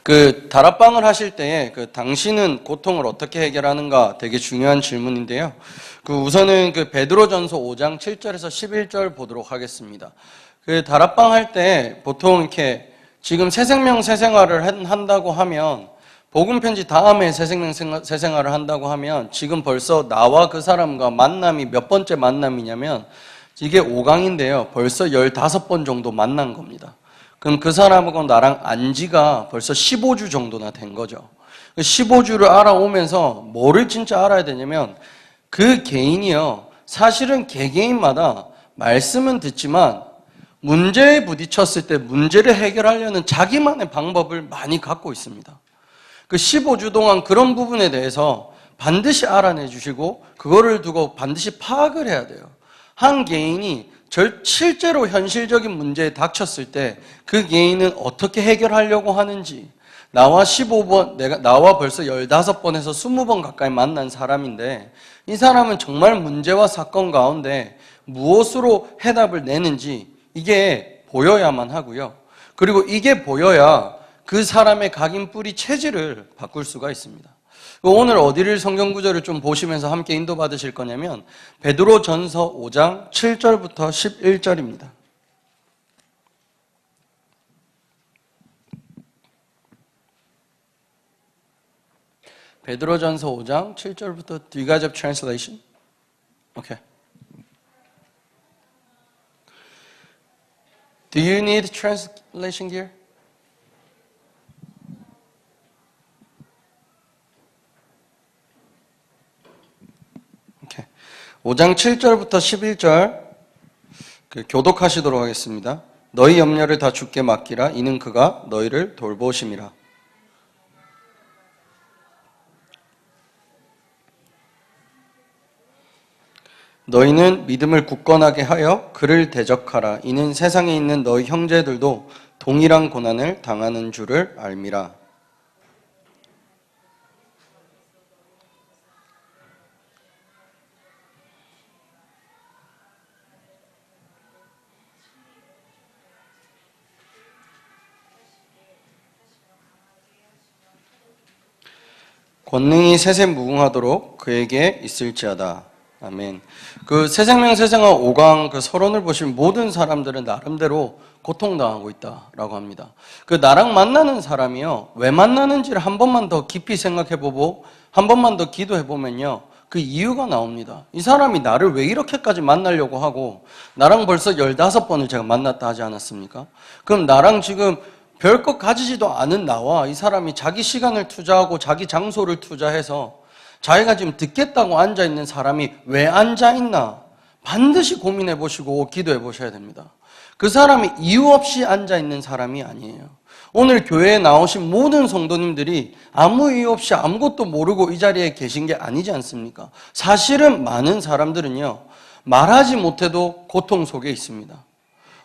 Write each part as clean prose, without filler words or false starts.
다락방을 하실 때에 당신은 고통을 어떻게 해결하는가 되게 중요한 질문인데요. 우선은 베드로전서 5장 7절에서 11절 보도록 하겠습니다. 다락방 할 때 보통 이렇게 지금 새생명 새생활을 한다고 하면 복음편지 다음에 새생명 새생활을 한다고 하면 지금 벌써 나와 그 사람과 만남이 몇 번째 만남이냐면 이게 5강인데요. 벌써 15번 정도 만난 겁니다. 그럼 그 사람하고 나랑 안지가 벌써 15주 정도나 된 거죠. 15주를 알아오면서 뭐를 진짜 알아야 되냐면 그 개인이요. 사실은 개개인마다 말씀은 듣지만 문제에 부딪혔을 때 문제를 해결하려는 자기만의 방법을 많이 갖고 있습니다. 15주 동안 그런 부분에 대해서 반드시 알아내 주시고 그거를 두고 반드시 파악을 해야 돼요. 한 개인이 실제로 현실적인 문제에 닥쳤을 때 그 개인은 어떻게 해결하려고 하는지 나와 벌써 15번에서 20번 가까이 만난 사람인데 이 사람은 정말 문제와 사건 가운데 무엇으로 해답을 내는지 이게 보여야만 하고요. 그리고 이게 보여야 그 사람의 각인 뿌리 체질을 바꿀 수가 있습니다. 오늘 어디를 성경 구절을 좀 보시면서 함께 인도받으실 거냐면 베드로전서 5장 7절부터 11절입니다. 베드로전서 5장 7절부터 Do you guys have translation? Okay. Do you need translation gear? Okay. 5장 7절부터 11절 교독하시도록 하겠습니다. 너희 염려를 다 주께 맡기라. 이는 그가 너희를 돌보심이라. 너희는 믿음을 굳건하게 하여 그를 대적하라. 이는 세상에 있는 너희 형제들도 동일한 고난을 당하는 줄을 알미라. 권능이 세세 무궁하도록 그에게 있을지어다. 아멘. 새생명 새생활 5강 서론을 보시면 모든 사람들은 나름대로 고통당하고 있다라고 합니다. 나랑 만나는 사람이요. 왜 만나는지를 한 번만 더 깊이 생각해보고 한 번만 더 기도해보면요. 그 이유가 나옵니다. 이 사람이 나를 왜 이렇게까지 만나려고 하고 나랑 벌써 15번을 제가 만났다 하지 않았습니까? 그럼 나랑 지금 별것 가지지도 않은 나와 이 사람이 자기 시간을 투자하고 자기 장소를 투자해서 자기가 지금 듣겠다고 앉아있는 사람이 왜 앉아있나 반드시 고민해 보시고 기도해 보셔야 됩니다. 그 사람이 이유 없이 앉아있는 사람이 아니에요. 오늘 교회에 나오신 모든 성도님들이 아무 이유 없이 아무것도 모르고 이 자리에 계신 게 아니지 않습니까? 사실은 많은 사람들은요 말하지 못해도 고통 속에 있습니다.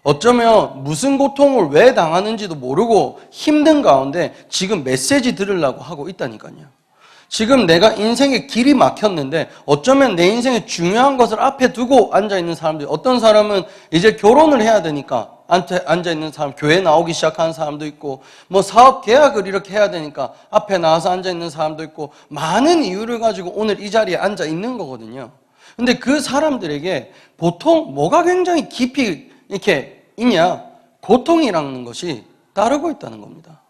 어쩌면 무슨 고통을 왜 당하는지도 모르고 힘든 가운데 지금 메시지 들으려고 하고 있다니까요. 지금 내가 인생에 길이 막혔는데 어쩌면 내 인생에 중요한 것을 앞에 두고 앉아있는 사람들, 어떤 사람은 이제 결혼을 해야 되니까 앉아있는 사람, 교회 나오기 시작하는 사람도 있고 뭐 사업 계약을 이렇게 해야 되니까 앞에 나와서 앉아있는 사람도 있고 많은 이유를 가지고 오늘 이 자리에 앉아있는 거거든요. 근데 그 사람들에게 보통 뭐가 굉장히 깊이 이렇게 있냐? 고통이라는 것이 따르고 있다는 겁니다.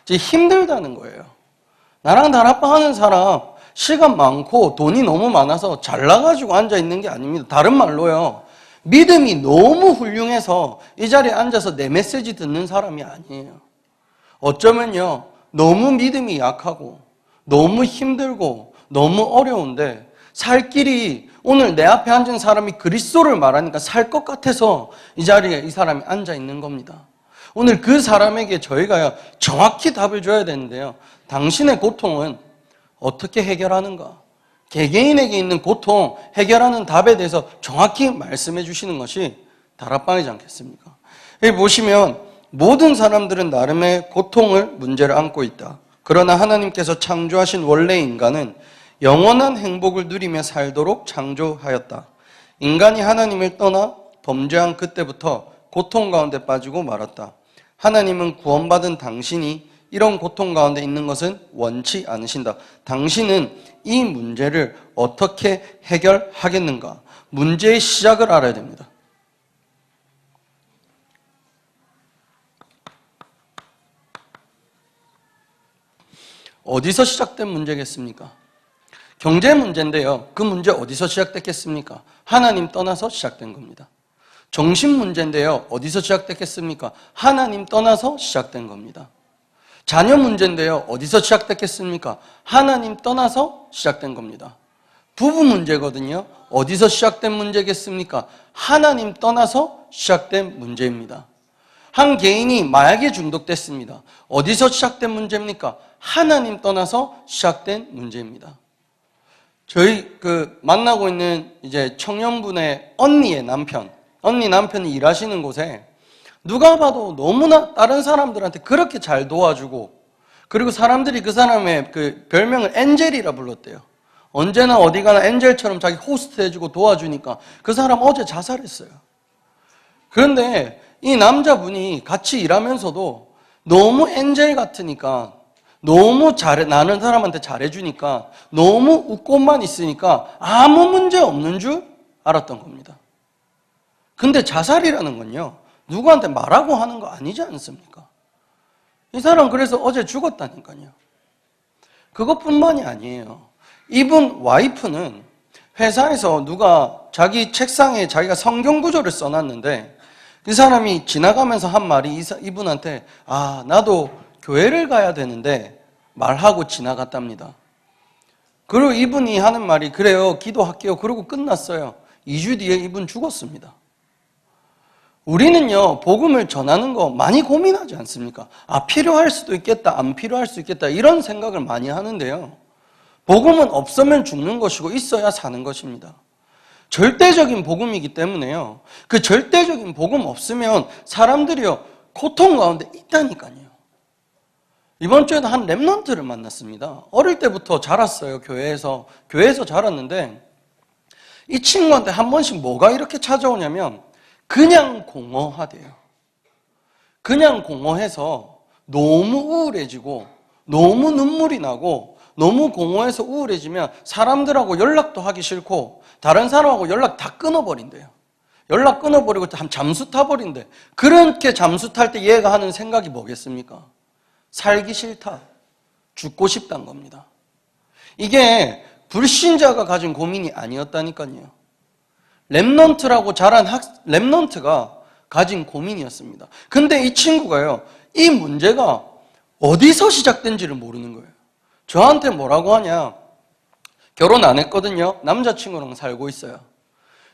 이제 힘들다는 거예요. 나랑 다락방 하는 사람 시간 많고 돈이 너무 많아서 잘나가지고 앉아있는 게 아닙니다. 다른 말로요. 믿음이 너무 훌륭해서 이 자리에 앉아서 내 메시지 듣는 사람이 아니에요. 어쩌면요. 너무 믿음이 약하고 너무 힘들고 너무 어려운데 살 길이 오늘 내 앞에 앉은 사람이 그리스도를 말하니까 살 것 같아서 이 자리에 이 사람이 앉아있는 겁니다. 오늘 그 사람에게 저희가 정확히 답을 줘야 되는데요. 당신의 고통은 어떻게 해결하는가? 개개인에게 있는 고통 해결하는 답에 대해서 정확히 말씀해 주시는 것이 다락방이지 않겠습니까? 여기 보시면 모든 사람들은 나름의 고통을 문제를 안고 있다. 그러나 하나님께서 창조하신 원래 인간은 영원한 행복을 누리며 살도록 창조하였다. 인간이 하나님을 떠나 범죄한 그때부터 고통 가운데 빠지고 말았다. 하나님은 구원받은 당신이 이런 고통 가운데 있는 것은 원치 않으신다. 당신은 이 문제를 어떻게 해결하겠는가? 문제의 시작을 알아야 됩니다. 어디서 시작된 문제겠습니까? 경제 문제인데요. 그 문제 어디서 시작됐겠습니까? 하나님 떠나서 시작된 겁니다. 정신 문제인데요. 어디서 시작됐겠습니까? 하나님 떠나서 시작된 겁니다. 자녀 문제인데요. 어디서 시작됐겠습니까? 하나님 떠나서 시작된 겁니다. 부부 문제거든요. 어디서 시작된 문제겠습니까? 하나님 떠나서 시작된 문제입니다. 한 개인이 마약에 중독됐습니다. 어디서 시작된 문제입니까? 하나님 떠나서 시작된 문제입니다. 저희 만나고 있는 이제 청년분의 언니 남편이 일하시는 곳에 누가 봐도 너무나 다른 사람들한테 그렇게 잘 도와주고, 그리고 사람들이 그 사람의 그 별명을 엔젤이라 불렀대요. 언제나 어디 가나 엔젤처럼 자기 호스트 해주고 도와주니까 그 사람 어제 자살했어요. 그런데 이 남자분이 같이 일하면서도 너무 엔젤 같으니까, 너무 나는 사람한테 잘해주니까, 너무 웃고만 있으니까 아무 문제 없는 줄 알았던 겁니다. 근데 자살이라는 건요, 누구한테 말하고 하는 거 아니지 않습니까? 이 사람 그래서 어제 죽었다니까요. 그것뿐만이 아니에요. 이분 와이프는 회사에서 누가 자기 책상에 자기가 성경 구절을 써놨는데, 그 사람이 지나가면서 한 말이 이분한테 나도 교회를 가야 되는데 말하고 지나갔답니다. 그리고 이분이 하는 말이 그래요, 기도할게요. 그러고 끝났어요. 2주 뒤에 이분 죽었습니다. 우리는요, 복음을 전하는 거 많이 고민하지 않습니까? 필요할 수도 있겠다, 안 필요할 수 있겠다, 이런 생각을 많이 하는데요. 복음은 없으면 죽는 것이고 있어야 사는 것입니다. 절대적인 복음이기 때문에요. 그 절대적인 복음 없으면 사람들이요, 고통 가운데 있다니까요. 이번 주에도 한 랩런트를 만났습니다. 어릴 때부터 자랐어요, 교회에서 자랐는데, 이 친구한테 한 번씩 뭐가 이렇게 찾아오냐면 그냥 공허하대요. 그냥 공허해서 너무 우울해지고, 너무 눈물이 나고, 너무 공허해서 우울해지면 사람들하고 연락도 하기 싫고 다른 사람하고 연락 다 끊어버린대요. 연락 끊어버리고 잠수 타버린대. 그렇게 잠수 탈 때 얘가 하는 생각이 뭐겠습니까? 살기 싫다, 죽고 싶다는 겁니다. 이게 불신자가 가진 고민이 아니었다니까요. 랩넌트라고 자란 랩넌트가 가진 고민이었습니다. 근데 이 친구가요, 이 문제가 어디서 시작된지를 모르는 거예요. 저한테 뭐라고 하냐, 결혼 안 했거든요. 남자친구랑 살고 있어요.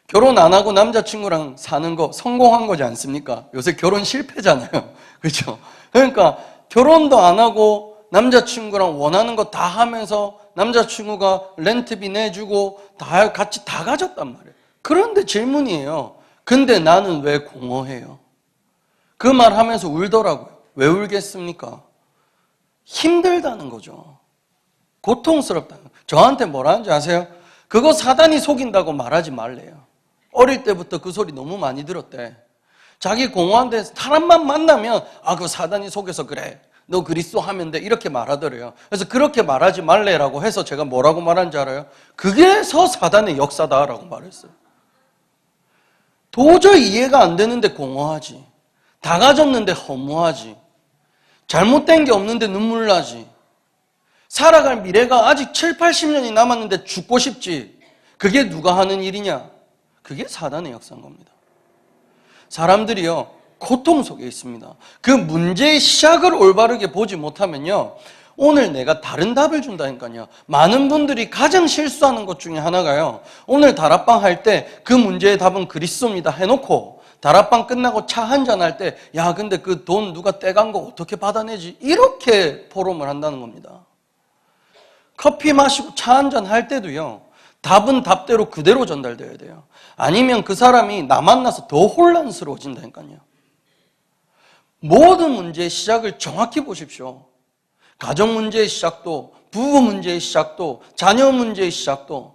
결혼 안 하고 남자친구랑 사는 거 성공한 거지 않습니까? 요새 결혼 실패잖아요. 그렇죠? 그러니까 결혼도 안 하고 남자친구랑 원하는 거 다 하면서 남자친구가 렌트비 내주고 같이 다 가졌단 말이에요. 그런데 질문이에요. 근데 나는 왜 공허해요? 그 말 하면서 울더라고요. 왜 울겠습니까? 힘들다는 거죠. 고통스럽다. 저한테 뭐라는지 아세요? 그거 사단이 속인다고 말하지 말래요. 어릴 때부터 그 소리 너무 많이 들었대. 자기 공허한데 사람만 만나면 그거 사단이 속여서 그래, 너 그리스도 하면 돼, 이렇게 말하더래요. 그래서 그렇게 말하지 말래라고 해서 제가 뭐라고 말한지 알아요? 그게서 사단의 역사다라고 말했어요. 도저히 이해가 안 되는데 공허하지, 다 가졌는데 허무하지, 잘못된 게 없는데 눈물 나지, 살아갈 미래가 아직 7, 80년이 남았는데 죽고 싶지, 그게 누가 하는 일이냐? 그게 사단의 역사인 겁니다. 사람들이요, 고통 속에 있습니다. 그 문제의 시작을 올바르게 보지 못하면요, 오늘 내가 다른 답을 준다니까요. 많은 분들이 가장 실수하는 것 중에 하나가요, 오늘 다락방 할 때 그 문제의 답은 그리스도입니다 해놓고 다락방 끝나고 차 한잔 할 때 근데 그 돈 누가 떼간 거 어떻게 받아내지? 이렇게 포럼을 한다는 겁니다. 커피 마시고 차 한잔 할 때도요, 답은 답대로 그대로 전달돼야 돼요. 아니면 그 사람이 나 만나서 더 혼란스러워진다니까요. 모든 문제의 시작을 정확히 보십시오. 가정 문제의 시작도, 부부 문제의 시작도, 자녀 문제의 시작도,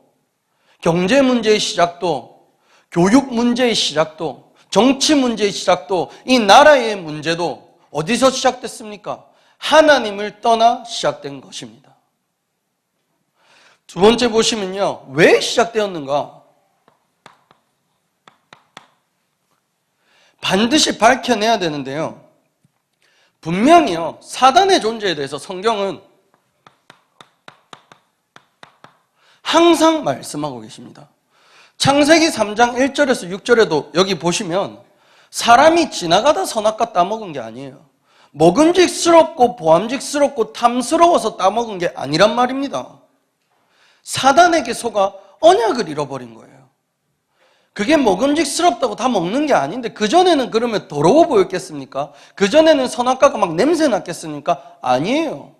경제 문제의 시작도, 교육 문제의 시작도, 정치 문제의 시작도, 이 나라의 문제도 어디서 시작됐습니까? 하나님을 떠나 시작된 것입니다. 두 번째 보시면요. 왜 시작되었는가? 반드시 밝혀내야 되는데요. 분명히요. 사단의 존재에 대해서 성경은 항상 말씀하고 계십니다. 창세기 3장 1절에서 6절에도 여기 보시면 사람이 지나가다 선악과 따먹은 게 아니에요. 먹음직스럽고 보암직스럽고 탐스러워서 따먹은 게 아니란 말입니다. 사단에게 속아 언약을 잃어버린 거예요. 그게 먹음직스럽다고 다 먹는 게 아닌데 그전에는 그러면 더러워 보였겠습니까? 그전에는 선악과가 막 냄새 났겠습니까? 아니에요.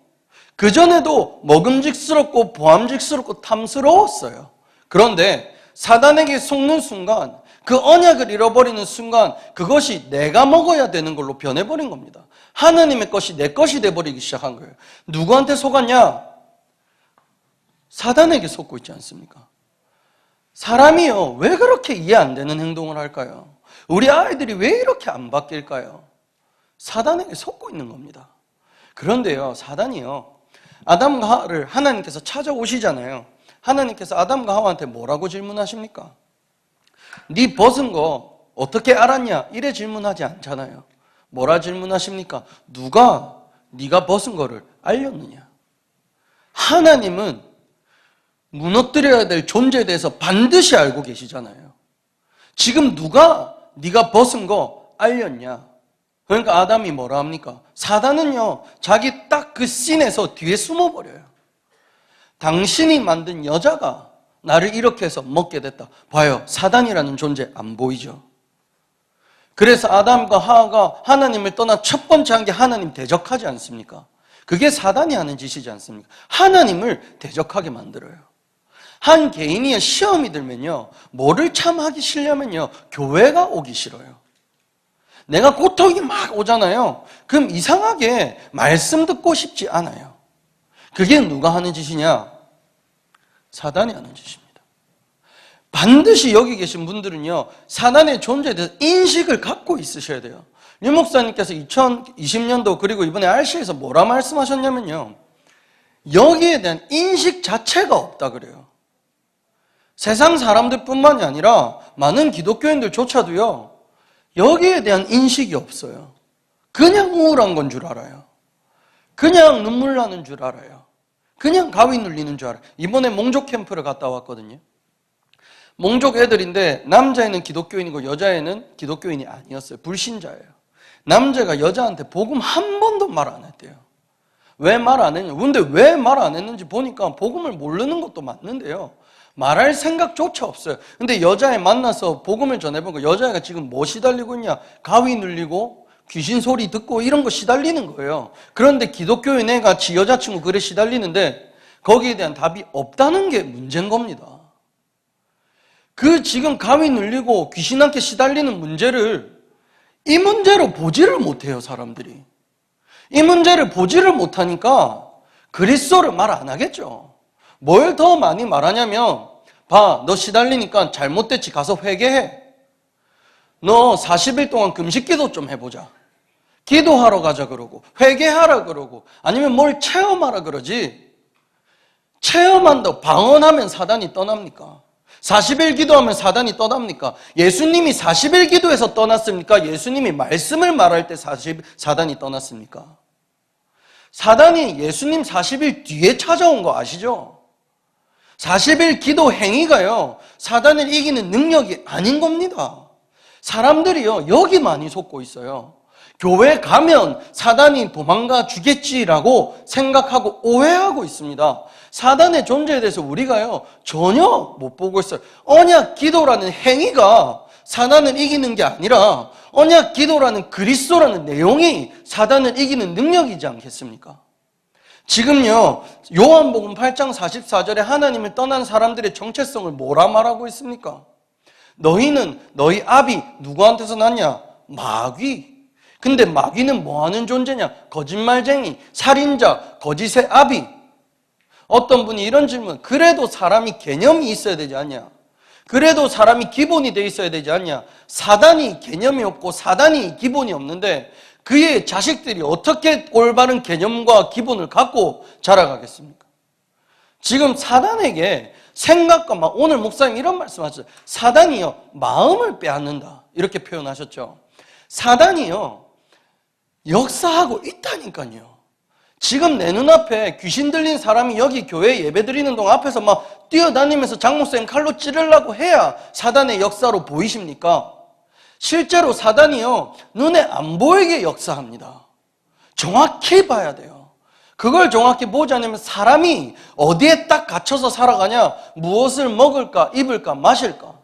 그전에도 먹음직스럽고 보암직스럽고 탐스러웠어요. 그런데 사단에게 속는 순간, 그 언약을 잃어버리는 순간 그것이 내가 먹어야 되는 걸로 변해버린 겁니다. 하나님의 것이 내 것이 돼버리기 시작한 거예요. 누구한테 속았냐? 사단에게 속고 있지 않습니까? 사람이요, 왜 그렇게 이해 안 되는 행동을 할까요? 우리 아이들이 왜 이렇게 안 바뀔까요? 사단에게 속고 있는 겁니다. 그런데요, 사단이요, 아담과 하와를 하나님께서 찾아오시잖아요. 하나님께서 아담과 하와한테 뭐라고 질문하십니까? 네 벗은 거 어떻게 알았냐? 이래 질문하지 않잖아요. 뭐라 질문하십니까? 누가 네가 벗은 거를 알렸느냐? 하나님은 무너뜨려야 될 존재에 대해서 반드시 알고 계시잖아요. 지금 누가 네가 벗은 거 알렸냐? 그러니까 아담이 뭐라 합니까? 사단은요, 자기 딱 그 씬에서 뒤에 숨어버려요. 당신이 만든 여자가 나를 이렇게 해서 먹게 됐다. 봐요, 사단이라는 존재 안 보이죠? 그래서 아담과 하와가 하나님을 떠나 첫 번째 한 게 하나님 대적하지 않습니까? 그게 사단이 하는 짓이지 않습니까? 하나님을 대적하게 만들어요. 한 개인이 시험이 들면요, 뭐를 참 하기 싫냐면요, 교회가 오기 싫어요. 내가 고통이 막 오잖아요. 그럼 이상하게 말씀 듣고 싶지 않아요. 그게 누가 하는 짓이냐? 사단이 하는 짓입니다. 반드시 여기 계신 분들은요, 사단의 존재에 대해서 인식을 갖고 있으셔야 돼요. 유 목사님께서 2020년도 그리고 이번에 RC에서 뭐라 말씀하셨냐면요, 여기에 대한 인식 자체가 없다 그래요. 세상 사람들뿐만이 아니라 많은 기독교인들조차도요, 여기에 대한 인식이 없어요. 그냥 우울한 건 줄 알아요. 그냥 눈물 나는 줄 알아요. 그냥 가위 눌리는 줄 알아요. 이번에 몽족 캠프를 갔다 왔거든요. 몽족 애들인데 남자애는 기독교인이고 여자애는 기독교인이 아니었어요. 불신자예요. 남자가 여자한테 복음 한 번도 말 안 했대요. 왜 말 안 했냐? 근데 왜 말 안 했는지 보니까 복음을 모르는 것도 맞는데요, 말할 생각조차 없어요. 근데 여자애 만나서 복음을 전해보고 여자애가 지금 뭐 시달리고 있냐? 가위 눌리고 귀신 소리 듣고 이런 거 시달리는 거예요. 그런데 기독교인 애가 지 여자친구 그래 시달리는데 거기에 대한 답이 없다는 게 문제인 겁니다. 그 지금 가위 눌리고 귀신한테 시달리는 문제를 이 문제로 보지를 못해요, 사람들이. 이 문제를 보지를 못하니까 그리스도를 말 안 하겠죠. 뭘 더 많이 말하냐면, 봐, 너 시달리니까 잘못됐지, 가서 회개해. 너 40일 동안 금식기도 좀 해보자. 기도하러 가자 그러고, 회개하라 그러고, 아니면 뭘 체험하라 그러지. 체험한다고 방언하면 사단이 떠납니까? 40일 기도하면 사단이 떠납니까? 예수님이 40일 기도해서 떠났습니까? 예수님이 말씀을 말할 때 사단이 떠났습니까? 사단이 예수님 40일 뒤에 찾아온 거 아시죠? 40일 기도 행위가요, 사단을 이기는 능력이 아닌 겁니다. 사람들이요, 여기 많이 속고 있어요. 교회 가면 사단이 도망가 주겠지라고 생각하고 오해하고 있습니다. 사단의 존재에 대해서 우리가요, 전혀 못 보고 있어요. 언약 기도라는 행위가 사단을 이기는 게 아니라 언약 기도라는 그리스도라는 내용이 사단을 이기는 능력이지 않겠습니까? 지금요, 요한복음 8장 44절에 하나님을 떠난 사람들의 정체성을 뭐라 말하고 있습니까? 너희는 너희 아비 누구한테서 났냐? 마귀. 근데 마귀는 뭐 하는 존재냐? 거짓말쟁이, 살인자, 거짓의 아비. 어떤 분이 이런 질문, 그래도 사람이 개념이 있어야 되지 않냐? 그래도 사람이 기본이 돼 있어야 되지 않냐? 사단이 개념이 없고 사단이 기본이 없는데 그의 자식들이 어떻게 올바른 개념과 기본을 갖고 자라가겠습니까? 지금 사단에게 생각과 오늘 목사님 이런 말씀하셨어요. 사단이요, 마음을 빼앗는다. 이렇게 표현하셨죠. 사단이요, 역사하고 있다니까요. 지금 내 눈앞에 귀신 들린 사람이 여기 교회 예배 드리는 동안 앞에서 막 뛰어다니면서 장목사님 칼로 찌르려고 해야 사단의 역사로 보이십니까? 실제로 사단이요, 눈에 안 보이게 역사합니다. 정확히 봐야 돼요. 그걸 정확히 보지 않으면 사람이 어디에 딱 갇혀서 살아가냐? 무엇을 먹을까, 입을까, 마실까?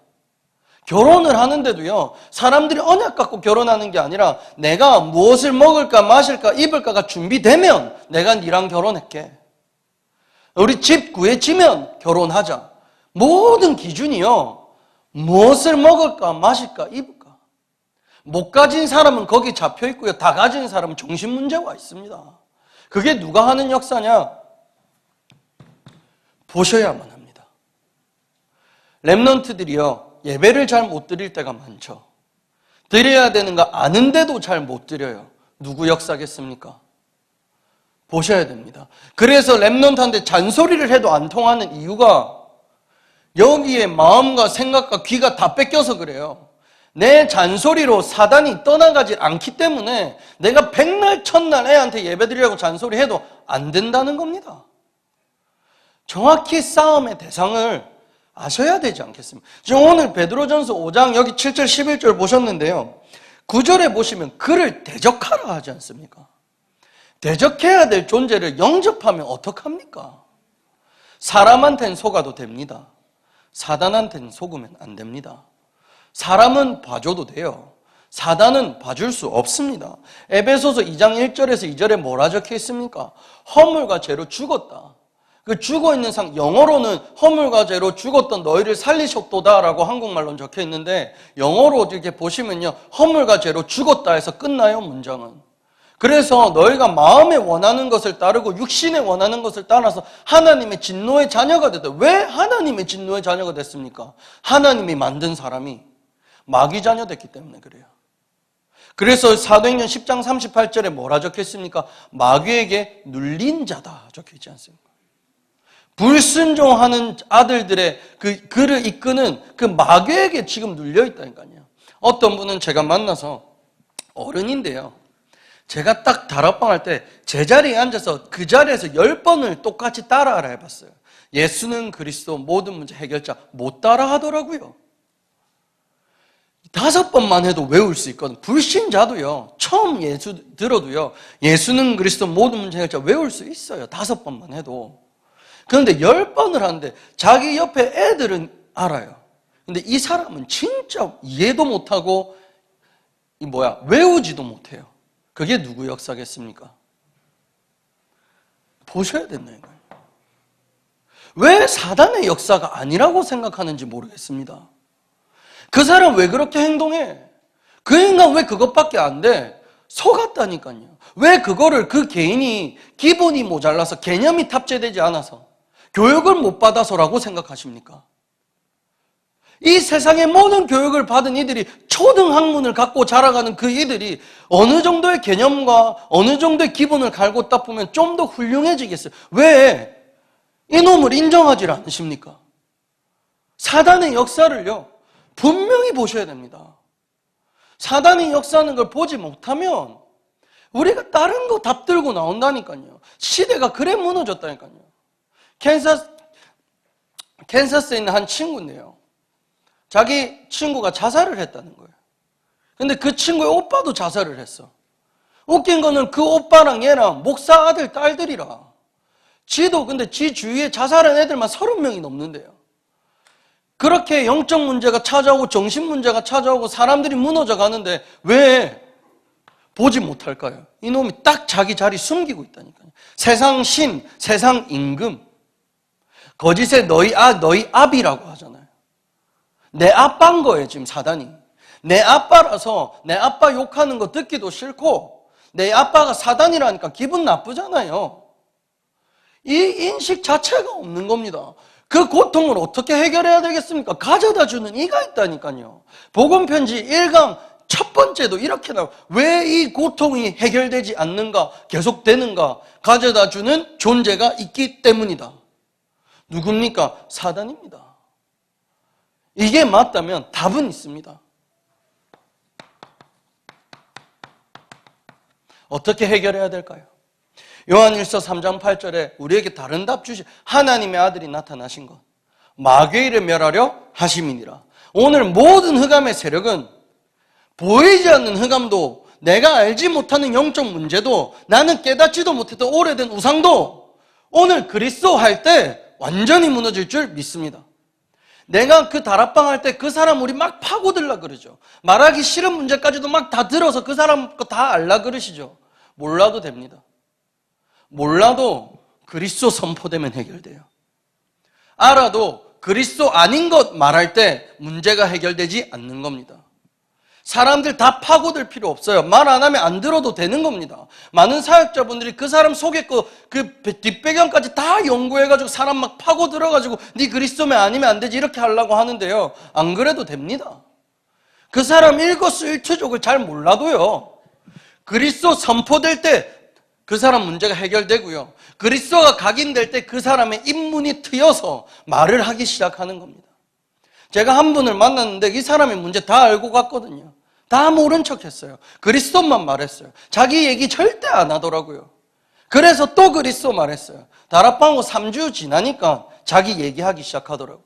결혼을 하는데도요, 사람들이 언약 갖고 결혼하는 게 아니라 내가 무엇을 먹을까, 마실까, 입을까가 준비되면 내가 니랑 결혼할게. 우리 집 구해지면 결혼하자. 모든 기준이요, 무엇을 먹을까, 마실까, 입을까. 못 가진 사람은 거기 잡혀 있고요, 다 가진 사람은 정신 문제가 있습니다. 그게 누가 하는 역사냐? 보셔야만 합니다. 렘넌트들이요, 예배를 잘 못 드릴 때가 많죠. 드려야 되는 거 아는데도 잘 못 드려요. 누구 역사겠습니까? 보셔야 됩니다. 그래서 렘넌트한테 잔소리를 해도 안 통하는 이유가 여기에 마음과 생각과 귀가 다 뺏겨서 그래요. 내 잔소리로 사단이 떠나가지 않기 때문에 내가 백날 첫날 애한테 예배드리라고 잔소리해도 안 된다는 겁니다. 정확히 싸움의 대상을 아셔야 되지 않겠습니까? 지금 오늘 베드로전서 5장 여기 7절 11절 보셨는데요, 9절에 보시면 그를 대적하라 하지 않습니까? 대적해야 될 존재를 영접하면 어떡합니까? 사람한테는 속아도 됩니다. 사단한테는 속으면 안 됩니다. 사람은 봐줘도 돼요. 사단은 봐줄 수 없습니다. 에베소서 2장 1절에서 2절에 뭐라 적혀 있습니까? 허물과 죄로 죽었다. 그 죽어있는 영어로는 허물과 죄로 죽었던 너희를 살리셨도다라고 한국말로는 적혀 있는데, 영어로 이렇게 보시면요, 허물과 죄로 죽었다 해서 끝나요, 문장은. 그래서 너희가 마음에 원하는 것을 따르고 육신에 원하는 것을 따라서 하나님의 진노의 자녀가 됐다. 왜 하나님의 진노의 자녀가 됐습니까? 하나님이 만든 사람이 마귀 자녀 됐기 때문에 그래요. 그래서 사도행전 10장 38절에 뭐라 적혀 있습니까? 마귀에게 눌린 자다 적혀 있지 않습니까? 불순종하는 아들들의 그를 이끄는 그 마귀에게 지금 눌려 있다니까요. 어떤 분은 제가 만나서 어른인데요, 제가 딱 다락방 할 때 제자리에 앉아서 그 자리에서 10번을 똑같이 따라하라 해봤어요. 예수는 그리스도 모든 문제 해결자. 못 따라 하더라고요. 5번만 해도 외울 수 있거든. 불신자도요, 처음 예수 들어도요, 예수는 그리스도 모든 문제 해결자 외울 수 있어요. 5번만 해도. 그런데 10번을 하는데 자기 옆에 애들은 알아요. 근데 이 사람은 진짜 이해도 못하고 외우지도 못해요. 그게 누구 역사겠습니까? 보셔야 된다는 거예요. 왜 사단의 역사가 아니라고 생각하는지 모르겠습니다. 그 사람 왜 그렇게 행동해? 그 인간 왜 그것밖에 안 돼? 속았다니까요. 왜 그거를 그 개인이 기본이 모자라서 개념이 탑재되지 않아서 교육을 못 받아서라고 생각하십니까? 이 세상의 모든 교육을 받은 이들이 초등학문을 갖고 자라가는 그 이들이 어느 정도의 개념과 어느 정도의 기본을 갈고 딱 보면 좀 더 훌륭해지겠어요. 왜 이놈을 인정하지 않으십니까? 사단의 역사를요, 분명히 보셔야 됩니다. 사단이 역사하는 걸 보지 못하면 우리가 다른 거 답들고 나온다니까요. 시대가 그래 무너졌다니까요. 캔사스에 있는 한 친구인데요, 자기 친구가 자살을 했다는 거예요. 근데 그 친구의 오빠도 자살을 했어. 웃긴 거는 그 오빠랑 얘랑 목사 아들, 딸들이라. 지도 근데 지 주위에 자살한 애들만 30명이 넘는데요. 그렇게 영적 문제가 찾아오고 정신 문제가 찾아오고 사람들이 무너져 가는데 왜 보지 못할까요? 이놈이 딱 자기 자리 숨기고 있다니까요. 세상 신, 세상 임금. 거짓의 너희 아비라고 하잖아요. 내 아빠인 거예요, 지금 사단이. 내 아빠라서 내 아빠 욕하는 거 듣기도 싫고 내 아빠가 사단이라니까 기분 나쁘잖아요. 이 인식 자체가 없는 겁니다. 그 고통을 어떻게 해결해야 되겠습니까? 가져다 주는 이가 있다니까요. 복음편지 1강 첫 번째도 이렇게 나와요. 왜 이 고통이 해결되지 않는가, 계속되는가 가져다 주는 존재가 있기 때문이다. 누굽니까? 사단입니다. 이게 맞다면 답은 있습니다. 어떻게 해결해야 될까요? 요한일서 3장 8절에 우리에게 다른 답 주시, 하나님의 아들이 나타나신 것, 마귀를 멸하려 하심이니라. 오늘 모든 흑암의 세력은 보이지 않는 흑암도, 내가 알지 못하는 영적 문제도, 나는 깨닫지도 못했던 오래된 우상도 오늘 그리스도 할 때 완전히 무너질 줄 믿습니다. 내가 그 다락방 할 때 그 사람 우리 막 파고들라 그러죠. 말하기 싫은 문제까지도 막 다 들어서 그 사람 거 다 알라 그러시죠. 몰라도 됩니다. 몰라도 그리스도 선포되면 해결돼요. 알아도 그리스도 아닌 것 말할 때 문제가 해결되지 않는 겁니다. 사람들 다 파고들 필요 없어요. 말 안 하면 안 들어도 되는 겁니다. 많은 사역자분들이 그 사람 속에 그 뒷배경까지 다 연구해가지고 사람 막 파고 들어가지고 네 그리스도면 아니면 안 되지 이렇게 하려고 하는데요. 안 그래도 됩니다. 그 사람 일거수일투족을 잘 몰라도요. 그리스도 선포될 때 그 사람 문제가 해결되고요. 그리스도가 각인될 때 그 사람의 입문이 트여서 말을 하기 시작하는 겁니다. 제가 한 분을 만났는데 이 사람의 문제 다 알고 갔거든요. 다 모른 척 했어요. 그리스도만 말했어요. 자기 얘기 절대 안 하더라고요. 그래서 또 그리스도 말했어요. 다락방하고 3주 지나니까 자기 얘기하기 시작하더라고요.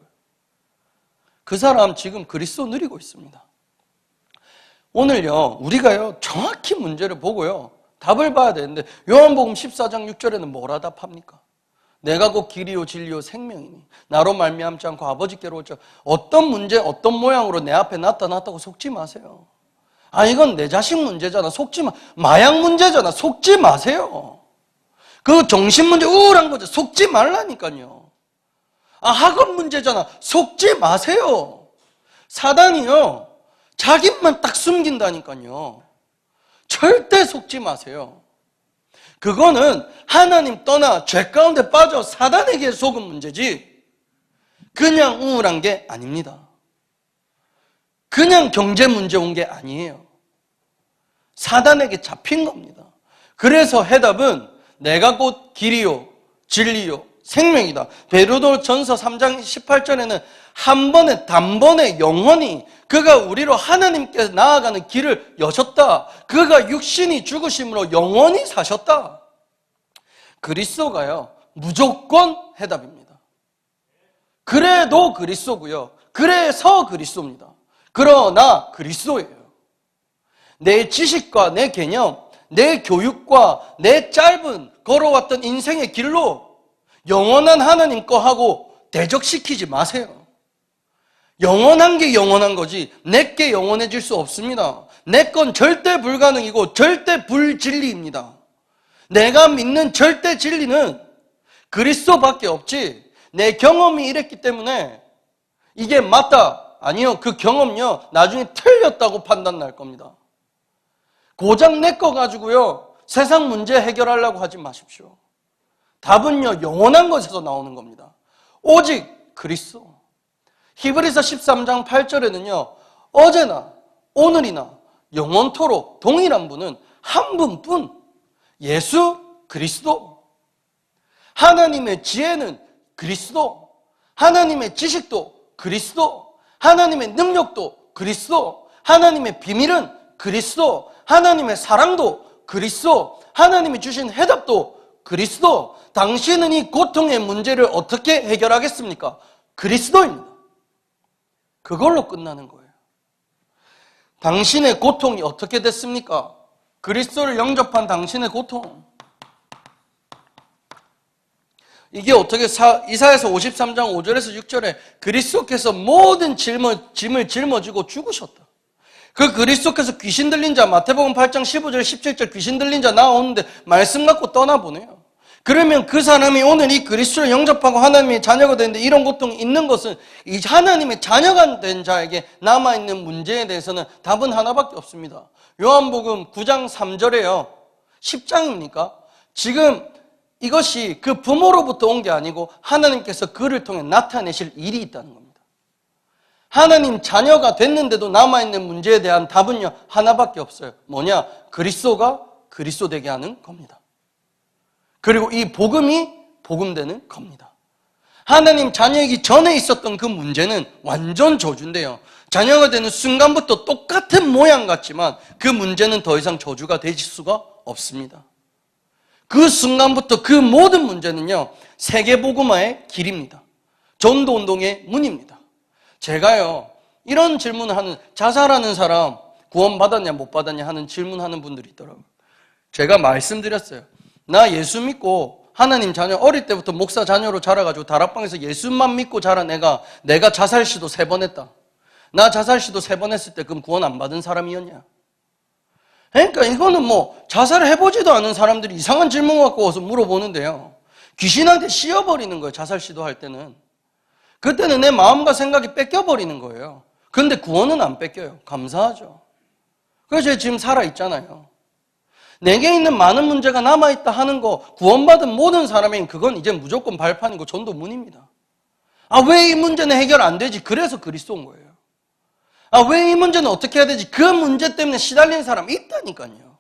그 사람 지금 그리스도 누리고 있습니다. 오늘요, 우리가요, 정확히 문제를 보고요, 답을 봐야 되는데, 요한복음 14장 6절에는 뭐라 답합니까? 내가 곧 길이요 진리요 생명이니 나로 말미암지 않고 아버지께로 올자. 어떤 문제, 어떤 모양으로 내 앞에 나타났다고 속지 마세요. 아, 이건 내 자식 문제잖아. 속지 마. 마약 문제잖아. 속지 마세요. 그 정신 문제, 우울한 거죠. 속지 말라니까요. 아, 학업 문제잖아. 속지 마세요. 사단이요, 자기만 딱 숨긴다니까요. 절대 속지 마세요. 그거는 하나님 떠나 죄 가운데 빠져 사단에게 속은 문제지 그냥 우울한 게 아닙니다. 그냥 경제 문제 온 게 아니에요. 사단에게 잡힌 겁니다. 그래서 해답은 내가 곧 길이요 진리요 생명이다. 베드로 전서 3장 18절에는 한 번에 단번에 영원히 그가 우리로 하나님께 나아가는 길을 여셨다. 그가 육신이 죽으심으로 영원히 사셨다. 그리스도가요, 무조건 해답입니다. 그래도 그리스도고요. 그래서 그리스도입니다. 그러나 그리스도예요. 내 지식과 내 개념, 내 교육과 내 짧은 걸어왔던 인생의 길로 영원한 하나님 거 하고 대적시키지 마세요. 영원한 게 영원한 거지 내게 영원해질 수 없습니다. 내 건 절대 불가능이고 절대 불진리입니다. 내가 믿는 절대 진리는 그리스도밖에 없지 내 경험이 이랬기 때문에 이게 맞다. 아니요, 그 경험요 나중에 틀렸다고 판단 날 겁니다. 고작 내 거 가지고요 세상 문제 해결하려고 하지 마십시오. 답은요 영원한 것에서 나오는 겁니다. 오직 그리스도. 히브리서 13장 8절에는요 어제나 오늘이나 영원토록 동일한 분은 한 분뿐, 예수 그리스도. 하나님의 지혜는 그리스도, 하나님의 지식도 그리스도, 하나님의 능력도 그리스도, 하나님의 비밀은 그리스도, 하나님의 사랑도 그리스도, 하나님이 주신 해답도 그리스도. 당신은 이 고통의 문제를 어떻게 해결하겠습니까? 그리스도입니다. 그걸로 끝나는 거예요. 당신의 고통이 어떻게 됐습니까? 그리스도를 영접한 당신의 고통. 이게 어떻게 이사야서 53장 5절에서 6절에 그리스도께서 모든 짐을 짊어지고 죽으셨다. 그 그리스도께서 귀신 들린 자, 마태복음 8장 15절 17절 귀신 들린 자 나오는데 말씀 갖고 떠나보내요. 그러면 그 사람이 오늘 이 그리스도를 영접하고 하나님의 자녀가 되는데 이런 고통이 있는 것은 이 하나님의 자녀가 된 자에게 남아있는 문제에 대해서는 답은 하나밖에 없습니다. 요한복음 9장 3절에요. 10장입니까? 지금 이것이 그 부모로부터 온 게 아니고 하나님께서 그를 통해 나타내실 일이 있다는 겁니다. 하나님 자녀가 됐는데도 남아있는 문제에 대한 답은요, 하나밖에 없어요. 뭐냐? 그리스도가 그리스도 되게 하는 겁니다. 그리고 이 복음이 복음되는 겁니다. 하나님 자녀이기 전에 있었던 그 문제는 완전 저주인데요. 자녀가 되는 순간부터 똑같은 모양 같지만 그 문제는 더 이상 저주가 되실 수가 없습니다. 그 순간부터 그 모든 문제는요, 세계복음화의 길입니다. 전도운동의 문입니다. 제가요, 이런 질문을 하는, 자살하는 사람 구원받았냐 못 받았냐 하는 질문하는 분들이 있더라고요. 제가 말씀드렸어요. 나 예수 믿고 하나님 자녀, 어릴 때부터 목사 자녀로 자라가지고 다락방에서 예수만 믿고 자란 애가 내가 자살 시도 3번 했다. 나 자살 시도 3번 했을 때 그럼 구원 안 받은 사람이었냐? 그러니까 이거는 뭐 자살을 해보지도 않은 사람들이 이상한 질문 갖고 와서 물어보는데요. 귀신한테 씌워버리는 거예요. 자살 시도할 때는. 그때는 내 마음과 생각이 뺏겨버리는 거예요. 그런데 구원은 안 뺏겨요. 감사하죠. 그래서 제가 지금 살아있잖아요. 내게 있는 많은 문제가 남아있다 하는 거, 구원받은 모든 사람에겐 그건 이제 무조건 발판이고 전도문입니다. 아, 왜 이 문제는 해결 안 되지? 그래서 그리스도인 거예요. 아, 왜 이 문제는 어떻게 해야 되지? 그 문제 때문에 시달리는 사람이 있다니까요.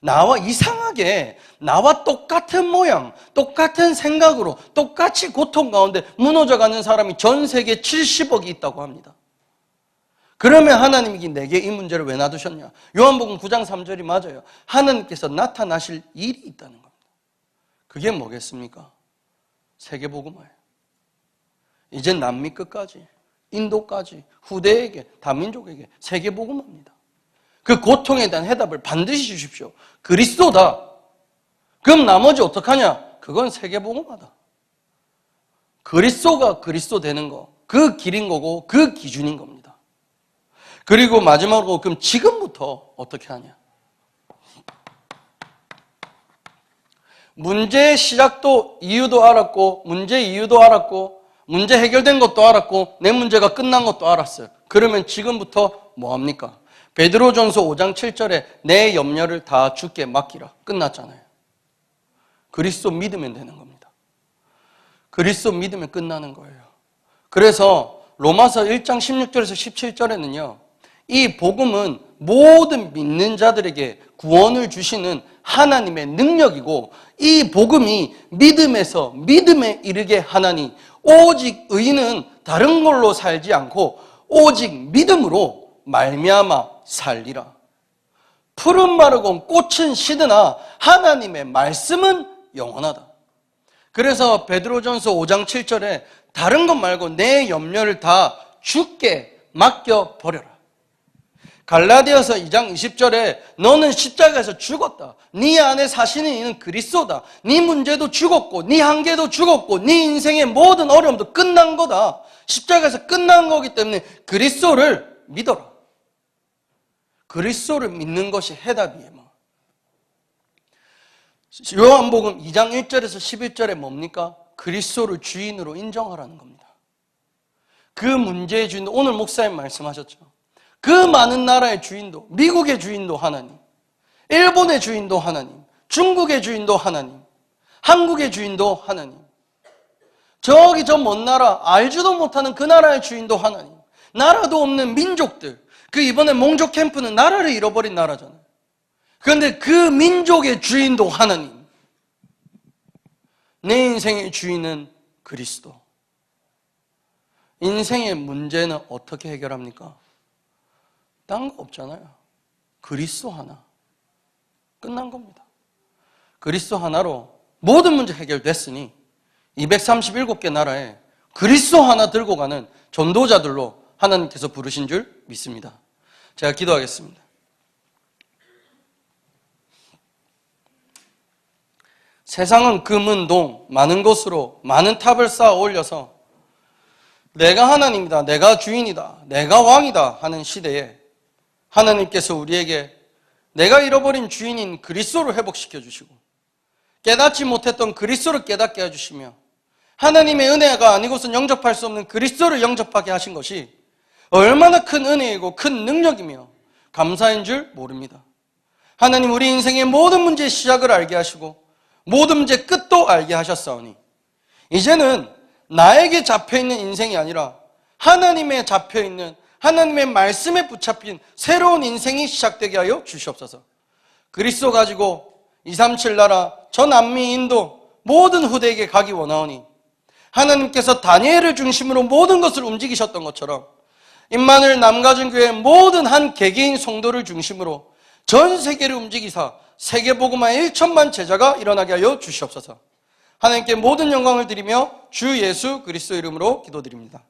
나와 이상하게 나와 똑같은 모양, 똑같은 생각으로 똑같이 고통 가운데 무너져가는 사람이 전 세계 70억이 있다고 합니다. 그러면 하나님이 내게 이 문제를 왜 놔두셨냐? 요한복음 9장 3절이 맞아요. 하나님께서 나타나실 일이 있다는 겁니다. 그게 뭐겠습니까? 세계복음화예요. 이제 남미 끝까지, 인도까지, 후대에게, 다민족에게 세계복음화입니다. 그 고통에 대한 해답을 반드시 주십시오. 그리스도다. 그럼 나머지 어떡하냐? 그건 세계복음화다. 그리스도가 그리스도 되는 거, 그 길인 거고 그 기준인 겁니다. 그리고 마지막으로 그럼 지금부터 어떻게 하냐? 문제의 시작도 이유도 알았고 문제 이유도 알았고 문제 해결된 것도 알았고 내 문제가 끝난 것도 알았어요. 그러면 지금부터 뭐합니까? 베드로전서 5장 7절에 내 염려를 다 주께 맡기라. 끝났잖아요. 그리스도 믿으면 되는 겁니다. 그리스도 믿으면 끝나는 거예요. 그래서 로마서 1장 16절에서 17절에는요. 이 복음은 모든 믿는 자들에게 구원을 주시는 하나님의 능력이고 이 복음이 믿음에서 믿음에 이르게 하나니 오직 의인은 다른 걸로 살지 않고 오직 믿음으로 말미암아 살리라. 풀은 마르고 꽃은 시드나 하나님의 말씀은 영원하다. 그래서 베드로전서 5장 7절에 다른 것 말고 내 염려를 다 주께 맡겨버려라. 갈라디아서 2장 20절에 너는 십자가에서 죽었다. 네 안에 사시는 이는 그리스도다. 네 문제도 죽었고 네 한계도 죽었고 네 인생의 모든 어려움도 끝난 거다. 십자가에서 끝난 거기 때문에 그리스도를 믿어라. 그리스도를 믿는 것이 해답이에요. 요한복음 2장 1절에서 11절에 뭡니까? 그리스도를 주인으로 인정하라는 겁니다. 그 문제의 주인도 오늘 목사님 말씀하셨죠. 그 많은 나라의 주인도, 미국의 주인도 하나님, 일본의 주인도 하나님, 중국의 주인도 하나님, 한국의 주인도 하나님, 저기 저 먼 나라, 알지도 못하는 그 나라의 주인도 하나님, 나라도 없는 민족들, 그 이번에 몽족 캠프는 나라를 잃어버린 나라잖아요. 그런데 그 민족의 주인도 하나님, 내 인생의 주인은 그리스도. 인생의 문제는 어떻게 해결합니까? 딴 거 없잖아요. 그리스도 하나. 끝난 겁니다. 그리스도 하나로 모든 문제 해결됐으니 237개 나라에 그리스도 하나 들고 가는 전도자들로 하나님께서 부르신 줄 믿습니다. 제가 기도하겠습니다. 세상은 금은동 많은 것으로 많은 탑을 쌓아 올려서 내가 하나님이다, 내가 주인이다, 내가 왕이다 하는 시대에 하나님께서 우리에게 내가 잃어버린 주인인 그리스도를 회복시켜 주시고 깨닫지 못했던 그리스도를 깨닫게 해주시며 하나님의 은혜가 아니고선 영접할 수 없는 그리스도를 영접하게 하신 것이 얼마나 큰 은혜이고 큰 능력이며 감사인 줄 모릅니다. 하나님 우리 인생의 모든 문제의 시작을 알게 하시고 모든 문제의 끝도 알게 하셨사오니 이제는 나에게 잡혀있는 인생이 아니라 하나님에 잡혀있는, 하나님의 말씀에 붙잡힌 새로운 인생이 시작되게 하여 주시옵소서. 그리스도 가지고 237 나라, 전 남미, 인도 모든 후대에게 가기 원하오니 하나님께서 다니엘을 중심으로 모든 것을 움직이셨던 것처럼 임마누엘 남가준교회 모든 한 개개인 성도를 중심으로 전 세계를 움직이사 세계복음화 1천만 제자가 일어나게 하여 주시옵소서. 하나님께 모든 영광을 드리며 주 예수 그리스도 이름으로 기도드립니다.